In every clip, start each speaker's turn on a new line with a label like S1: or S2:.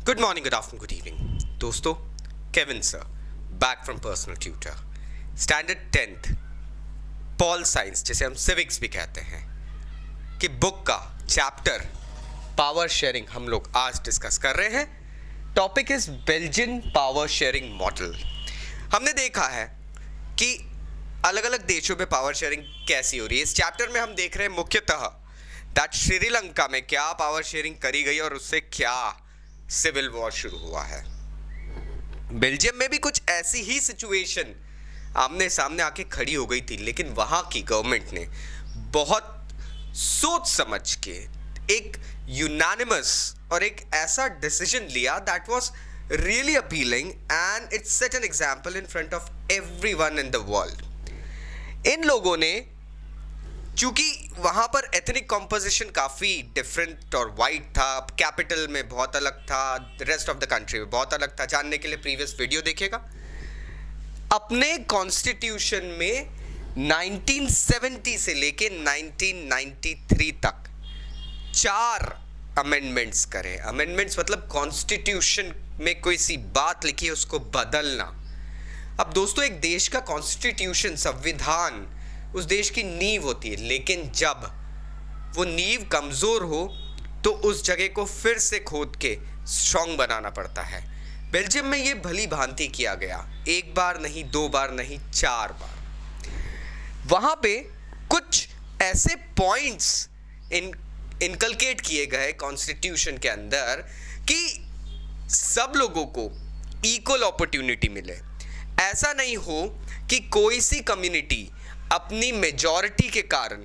S1: Good morning, good afternoon, good evening दोस्तों। Kevin sir back from personal tutor, standard 10th pol science, जिसे हम civics भी कहते हैं, कि बुक का चैप्टर पावर शेयरिंग हम लोग आज डिस्कस कर रहे हैं। Topic is Belgian power sharing model. हमने देखा है कि अलग अलग देशों में पावर शेयरिंग कैसी हो रही है। इस चैप्टर में हम देख रहे हैं मुख्यतः दैट श्रीलंका में क्या पावर शेयरिंग करी गई और उससे क्या सिविल वॉर शुरू हुआ है। बेल्जियम में भी कुछ ऐसी ही सिचुएशन आमने सामने आके खड़ी हो गई थी, लेकिन वहां की गवर्नमेंट ने बहुत सोच समझ के एक यूनानिमस और एक ऐसा डिसीजन लिया that was really appealing and it set an example in front of everyone in the world. इन लोगों ने, चूंकि वहां पर एथनिक कॉम्पोजिशन काफी डिफरेंट और वाइड था, कैपिटल में बहुत अलग था, रेस्ट ऑफ द कंट्री में बहुत अलग था। जानने के लिए प्रीवियस वीडियो देखिएगा। अपने कॉन्स्टिट्यूशन में 1970 से लेके 1993 तक 4 अमेंडमेंट्स करे। अमेंडमेंट्स मतलब कॉन्स्टिट्यूशन में कोई सी बात लिखी है उसको बदलना। अब दोस्तों, एक देश का कॉन्स्टिट्यूशन, संविधान, उस देश की नींव होती है, लेकिन जब वो नींव कमजोर हो तो उस जगह को फिर से खोद के स्ट्रॉन्ग बनाना पड़ता है। बेल्जियम में ये भली भांति किया गया, एक बार नहीं, 2 बार नहीं, 4 बार। वहां पे कुछ ऐसे पॉइंट्स इनकलकेट किए गए कॉन्स्टिट्यूशन के अंदर कि सब लोगों को इक्वल अपॉर्चुनिटी मिले। ऐसा नहीं हो कि कोई सी कम्युनिटी अपनी मेजॉरिटी के कारण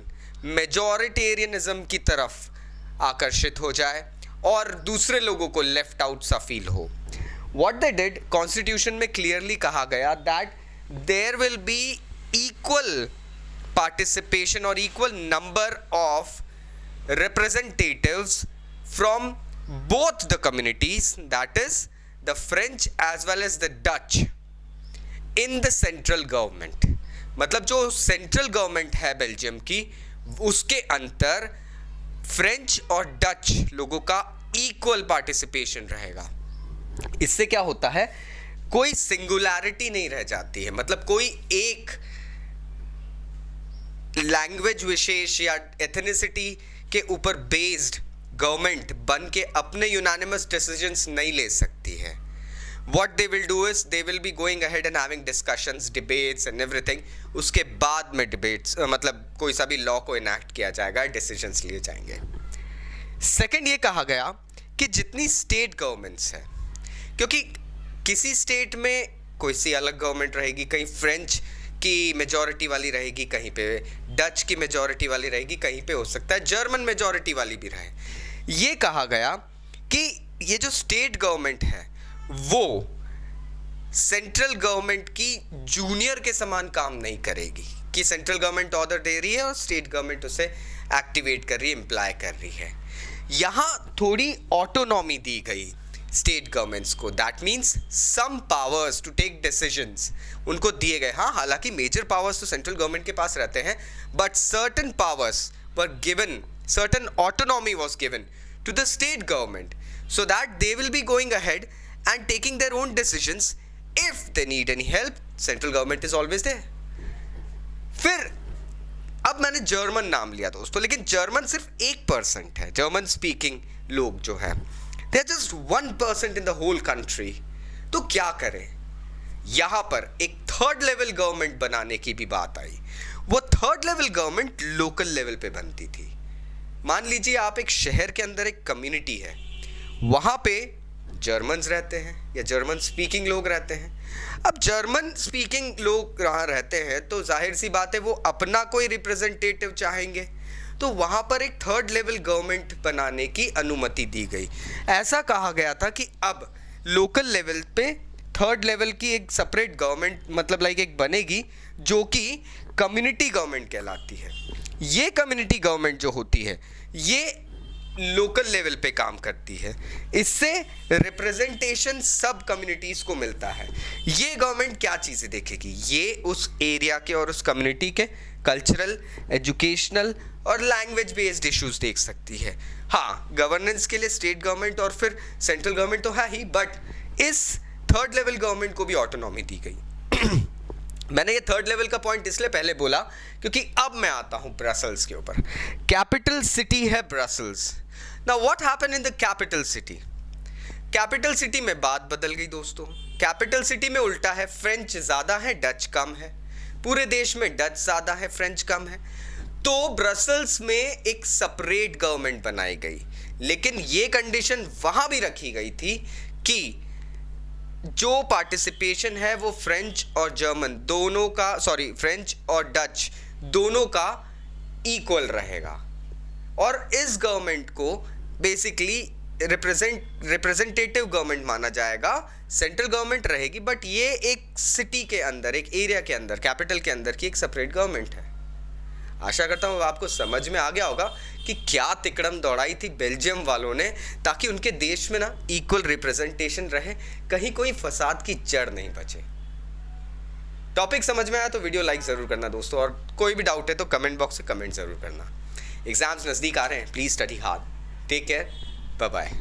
S1: मेजॉरिटेरियनिज्म की तरफ आकर्षित हो जाए और दूसरे लोगों को लेफ्ट आउट सा फील हो। व्हाट दे डिड, कॉन्स्टिट्यूशन में क्लियरली कहा गया that there will be equal participation और equal number of representatives from both the communities, that is the French as well as the Dutch, in the central government। मतलब जो central government है Belgium की, उसके अंदर French और Dutch लोगों का इक्वल पार्टिसिपेशन रहेगा। इससे क्या होता है, कोई सिंगुलैरिटी नहीं रह जाती है। मतलब कोई एक लैंग्वेज विशेष या एथनिसिटी के ऊपर बेस्ड गवर्नमेंट बन के अपने यूनानिमस डिसीजंस नहीं ले सकती है। What they will do is they will be going ahead and having discussions, debates and everything। उसके बाद में डिबेट्स मतलब कोई सा भी लॉ को इनैक्ट किया जाएगा, डिसीजंस लिए जाएंगे। सेकंड, ये कहा गया कि जितनी स्टेट गवर्नमेंट्स हैं, क्योंकि किसी स्टेट में कोई सी अलग गवर्नमेंट रहेगी, कहीं फ्रेंच की मेजॉरिटी वाली रहेगी, कहीं पे डच की मेजॉरिटी वाली रहेगी, कहीं पे हो सकता है जर्मन मेजॉरिटी वाली भी रहे। ये कहा गया कि ये जो स्टेट गवर्नमेंट है वो सेंट्रल गवर्नमेंट की जूनियर के समान काम नहीं करेगी कि सेंट्रल गवर्नमेंट ऑर्डर दे रही है और स्टेट गवर्नमेंट उसे एक्टिवेट कर रही है, इम्प्लाई कर रही है। यहाँ थोड़ी ऑटोनॉमी दी गई स्टेट गवर्नमेंट्स को। That means some powers to take decisions उनको दिए गए। हाँ, हालांकि मेजर पावर्स तो सेंट्रल गवर्नमेंट के पास रहते हैं, but certain powers were given, certain autonomy was given to the state government so that they will be going ahead and taking their own decisions। if they need any help, central government is always there। फिर अब मैंने German नाम लिया दोस्तों, लेकिन German सिर्फ 1% है। German speaking लोग जो है, they are just 1% in the whole country। तो क्या करें, यहां पर एक थर्ड लेवल गवर्नमेंट बनाने की भी बात आई। वो third level government local level पे बनती थी। मान लीजिए आप एक शहर के अंदर एक कम्युनिटी है, वहां पे जर्मन्स रहते हैं या जर्मन स्पीकिंग लोग रहते हैं। अब जर्मन स्पीकिंग लोग वहाँ रहते हैं तो जाहिर सी बात है वो अपना कोई रिप्रेजेंटेटिव चाहेंगे, तो वहाँ पर एक थर्ड लेवल गवर्नमेंट बनाने की अनुमति दी गई। ऐसा कहा गया था कि अब लोकल लेवल पे थर्ड लेवल की एक सेपरेट गवर्नमेंट मतलब लाइक एक बनेगी जो कि कम्युनिटी गवर्नमेंट कहलाती है। ये कम्युनिटी गवर्नमेंट जो होती है ये लोकल लेवल पे काम करती है। इससे रिप्रेजेंटेशन सब कम्युनिटीज को मिलता है। ये गवर्नमेंट क्या चीज़ें देखेगी, ये उस एरिया के और उस कम्युनिटी के कल्चरल, एजुकेशनल और लैंग्वेज बेस्ड इश्यूज देख सकती है। हाँ, गवर्नेंस के लिए स्टेट गवर्नमेंट और फिर सेंट्रल गवर्नमेंट तो है ही, बट इस थर्ड लेवल गवर्नमेंट को भी ऑटोनॉमी दी गई। मैंने ये थर्ड लेवल का पॉइंट इसलिए पहले बोला क्योंकि अब मैं आता हूं ब्रसल्स के ऊपर। कैपिटल सिटी है Brussels. Now what happened in the capital city? Capital city में बात बदल गई दोस्तों। कैपिटल सिटी में उल्टा है, फ्रेंच ज़्यादा है, डच कम है। पूरे देश में डच ज़्यादा है, फ्रेंच कम है। तो ब्रसल्स में एक सेपरेट गवर्नमेंट बनाई गई, लेकिन ये कंडीशन वहाँ भी रखी गई थी कि जो पार्टिसिपेशन है वो फ्रेंच और जर्मन दोनों का, सॉरी फ्रेंच और डच दोनों का इक्वल रहेगा। और इस गवर्नमेंट को बेसिकली रिप्रेजेंटेटिव गवर्नमेंट माना जाएगा। सेंट्रल गवर्नमेंट रहेगी, बट ये एक सिटी के अंदर, एक एरिया के अंदर, कैपिटल के अंदर की एक सेपरेट गवर्नमेंट है। आशा करता हूँ आपको समझ में आ गया होगा कि क्या तिकड़म दौड़ाई थी बेल्जियम वालों ने, ताकि उनके देश में ना इक्वल रिप्रेजेंटेशन रहे, कहीं कोई फसाद की जड़ नहीं बचे। टॉपिक समझ में आया तो वीडियो लाइक ज़रूर करना दोस्तों, और कोई भी डाउट है तो कमेंट बॉक्स में कमेंट ज़रूर करना। एग्जाम्स नज़दीक आ रहे हैं, please study hard. Take care, bye bye.